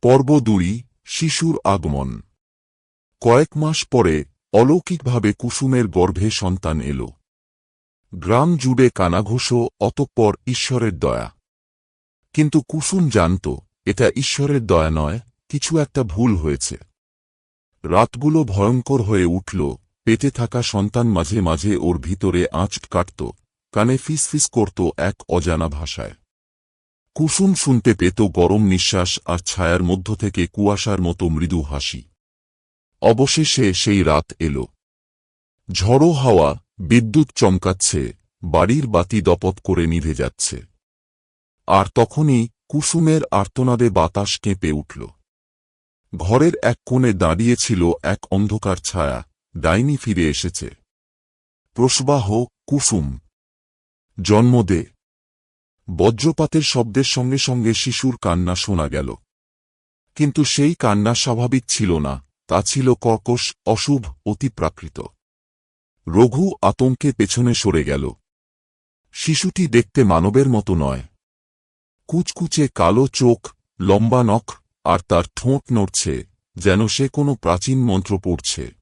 পর্ব ২ শিশুর আগমন। কয়েক মাস পরে অলৌকিকভাবে কুসুমের গর্ভে সন্তান এল। গ্রাম জুড়ে কানাঘুষো, অতঃপর ঈশ্বরের দয়া। কিন্তু কুসুম জানত এটা ঈশ্বরের দয়া নয়, কিছু একটা ভুল হয়েছে। রাতগুলো ভয়ঙ্কর হয়ে উঠল, পেটে থাকা সন্তান মাঝে মাঝে ওর ভিতরে আঁচ কাটত, কানে ফিসফিস করত এক অজানা ভাষায়। কুসুম শুনতে পেত গরম নিঃশ্বাস আর ছায়ার মধ্য থেকে কুয়াশার মতো মৃদু হাসি। অবশেষে সেই রাত এল। ঝড়ো হাওয়া, বিদ্যুৎ চমকাচ্ছে, বাড়ির বাতি দপত করে নিভে যাচ্ছে। আর তখনই কুসুমের আর্তনাদে বাতাস কেঁপে উঠল। ঘরের এক কোণে দাঁড়িয়েছিল এক অন্ধকার ছায়া। ডাইনি ফিরে এসেছে। প্রসবাহ, কুসুম, জন্ম দে। বজ্রপাতের শব্দের সঙ্গে সঙ্গে শিশুর কান্না শোনা গেল। কিন্তু সেই কান্না স্বাভাবিক ছিল না, তা ছিল কর্কশ, অশুভ, অতিপ্রাকৃত। রঘু আতঙ্কে পেছনে সরে গেল। শিশুটি দেখতে মানবের মতো নয়। কুচকুচে কালো চোখ, লম্বা নখ, আর তার ঠোঁট নড়ছে, যেন সে কোনো প্রাচীন মন্ত্র পড়ছে।